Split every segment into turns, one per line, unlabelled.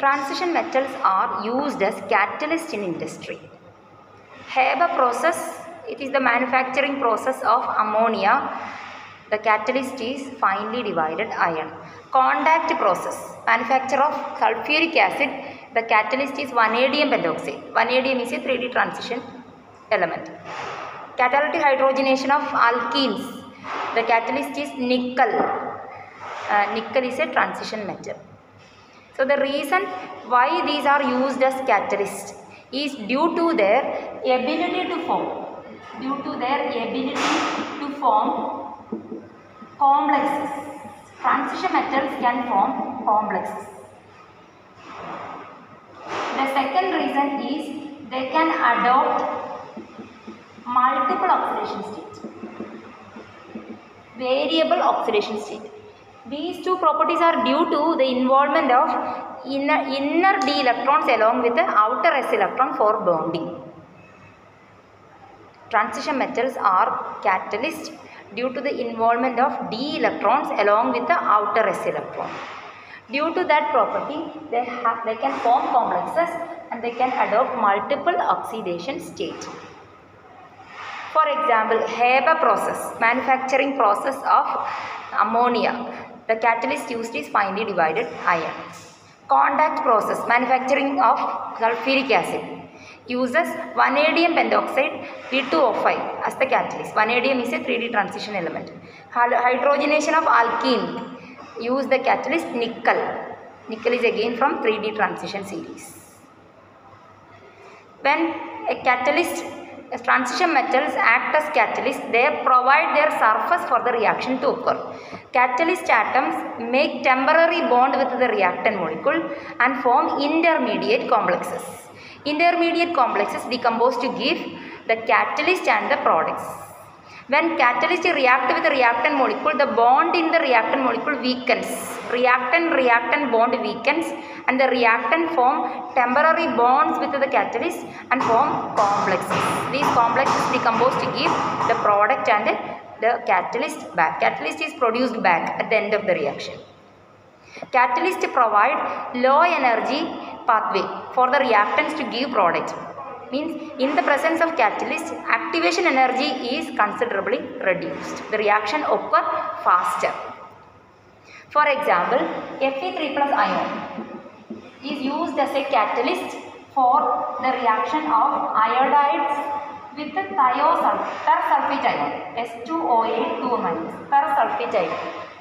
Transition metals are used as catalysts in industry. Haber process, it is the manufacturing process of ammonia. The catalyst is finely divided iron. Contact process, manufacture of sulfuric acid. The catalyst is vanadium pentoxide. Vanadium is a 3D transition element. Catalytic hydrogenation of alkenes. The catalyst is nickel. Nickel is a transition metal. So the reason why these are used as catalysts is due to their ability to form. Complexes. Transition metals can form complexes. The second reason is they can adopt multiple oxidation states, variable oxidation state. These two properties are due to the involvement of inner d electrons along with the outer s electron for bonding. Transition metals are catalysts due to the involvement of d electrons along with the outer s electron. Due to that property, they can form complexes and they can adopt multiple oxidation states. For example, Haber process, manufacturing process of ammonia. The catalyst used is finely divided iron. Contact process, manufacturing of sulfuric acid, uses vanadium pentoxide V2O5 as the catalyst. Vanadium is a 3D transition element. Hydrogenation of alkene, use the catalyst nickel. Nickel is again from 3D transition series. When a catalyst, transition metals act as catalysts, they provide their surface for the reaction to occur. Catalyst atoms make temporary bond with the reactant molecule and form intermediate complexes. Intermediate complexes decompose to give the catalyst and the products. When catalyst react with the reactant molecule, the bond in the reactant molecule weakens. Reactant bond weakens and the reactant form temporary bonds with the catalyst and form complexes. These complexes decompose to give the product and the catalyst back. Catalyst is produced back at the end of the reaction. Catalysts provide low energy pathway for the reactants to give product. Means in the presence of catalyst, activation energy is considerably reduced. The reaction occurs faster. For example, Fe3+ ion is used as a catalyst for the reaction of iodides with the thiosulfate ion, S2O8 thiosulfate ion.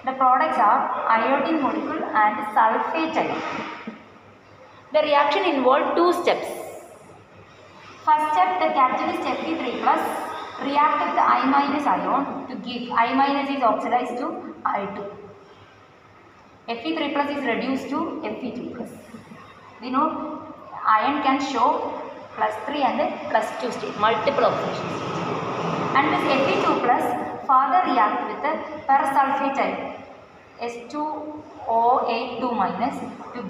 The products are iodine molecule and sulfate ion. The reaction involves two steps. First step, the catalyst Fe3+ react with the I- ion to give I- is oxidized to I2. Fe3+ is reduced to Fe2+. We know iron can show +3 and +2 state, multiple oxidation states. And this Fe2+ further react with the parasulfate ion, S2O8 to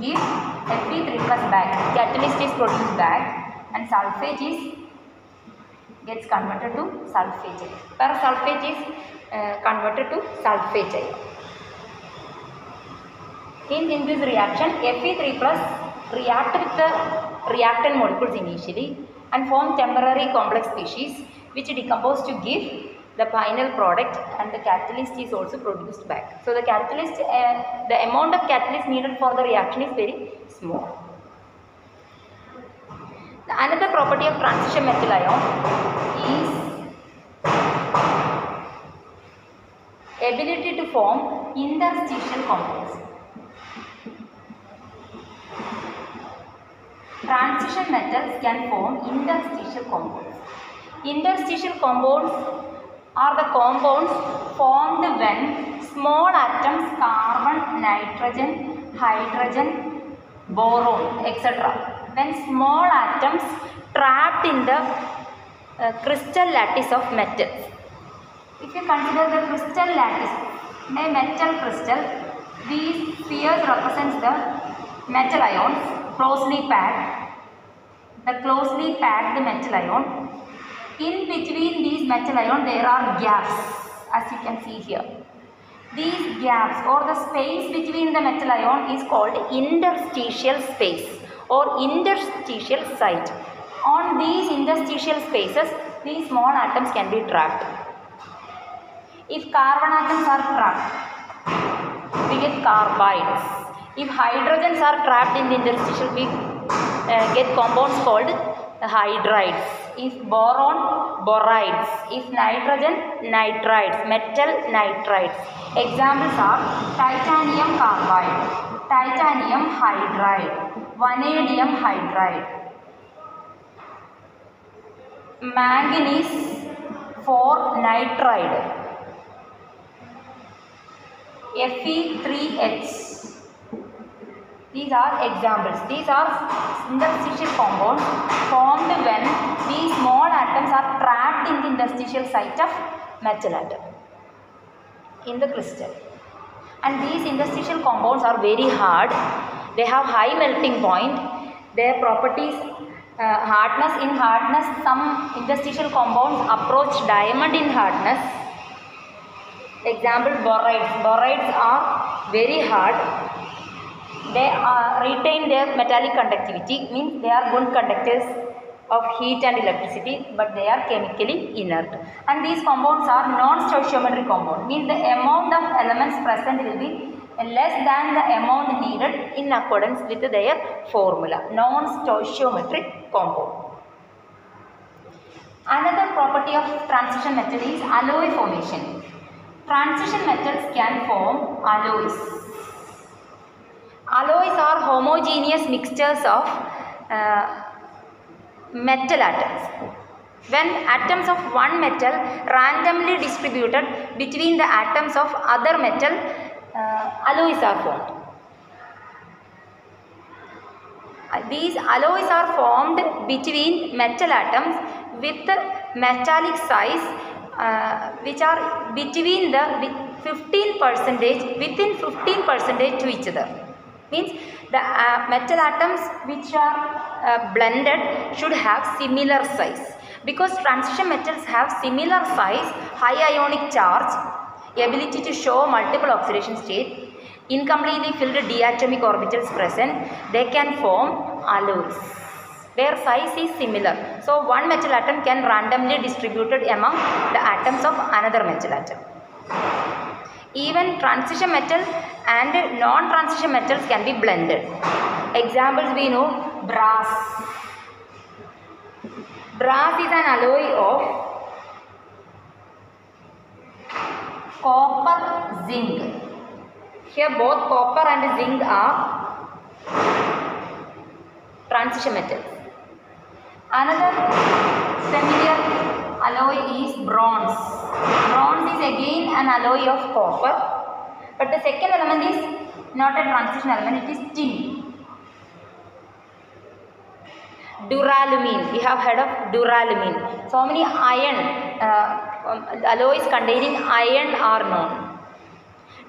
give Fe3+ back. Catalyst is produced back and sulfate gets converted to sulfate ion. Parasulfate is converted to sulfate ion. In this reaction, Fe3+ react with the reactant molecules initially and form temporary complex species which decompose to give the final product, and the catalyst is also produced back. So the catalyst, the amount of catalyst needed for the reaction is very small. Another property of transition metal ion is ability to form interstitial compounds. Transition metals can form interstitial compounds. Interstitial compounds are the compounds formed when small atoms carbon, nitrogen, hydrogen, boron, etc. When small atoms trapped in the crystal lattice of metals. If you consider the crystal lattice, a metal crystal, these spheres represents the metal ions closely packed. The closely packed metal ion. In between these metal ions there are gaps, as you can see here. These gaps or the space between the metal ion is called interstitial space or interstitial site. On these interstitial spaces, these small atoms can be trapped. If carbon atoms are trapped, we get carbides. If hydrogens are trapped in the interstitial, we get compounds called hydrides. If boron, borides. If nitrogen, nitrides. Metal, nitrides. Examples are titanium carbide, titanium hydride, vanadium hydride, manganese 4 nitride, Fe3H. These are examples. These are interstitial compounds formed when these small atoms are trapped in the interstitial site of metal atom in the crystal. And these interstitial compounds are very hard. They have high melting point. Their properties, hardness. In hardness, some interstitial compounds approach diamond in hardness. Example, borides. Borides are very hard. They retain their metallic conductivity, means they are good conductors of heat and electricity, but they are chemically inert. And these compounds are non-stoichiometric compound, means the amount of elements present will be less than the amount needed in accordance with their formula. Non-stoichiometric compound. Another property of transition metal is alloy formation. Transition metals can form alloys. Alloys are homogeneous mixtures of metal atoms. When atoms of one metal randomly distributed between the atoms of other metal, alloys are formed. These alloys are formed between metal atoms with metallic size which are between the 15% within 15% to each other. Means the metal atoms which are blended should have similar size. Because transition metals have similar size, high ionic charge, ability to show multiple oxidation state, incompletely filled diatomic orbitals present, they can form alloys. Their size is similar. So one metal atom can randomly distributed among the atoms of another metal atom. Even transition metal and non-transition metals can be blended. Examples we know, brass. Brass is an alloy of copper, zinc. Here both copper and zinc are transition metals. Another familiar alloy is bronze. Bronze is again an alloy of copper, but the second element is not a transition element, it is tin. Duralumin, we have heard of duralumin. So many iron alloys containing iron are known.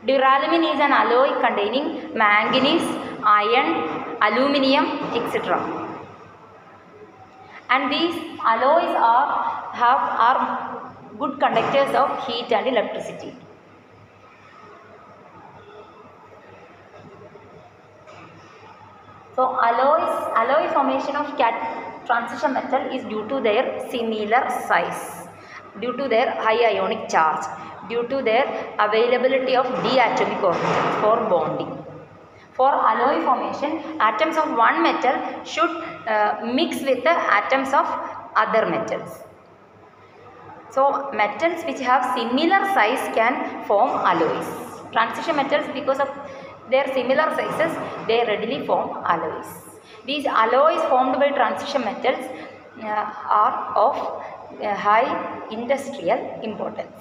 Duralumin is an alloy containing manganese, iron, aluminium, etc. And these alloys are good conductors of heat and electricity. So alloy formation of transition metal is due to their similar size, due to their high ionic charge, due to their availability of diatomic orbitals for bonding. For alloy formation, atoms of one metal should mix with the atoms of other metals. So metals which have similar size can form alloys. Transition metals, because of their similar sizes, they readily form alloys. These alloys formed by transition metals are of high industrial importance.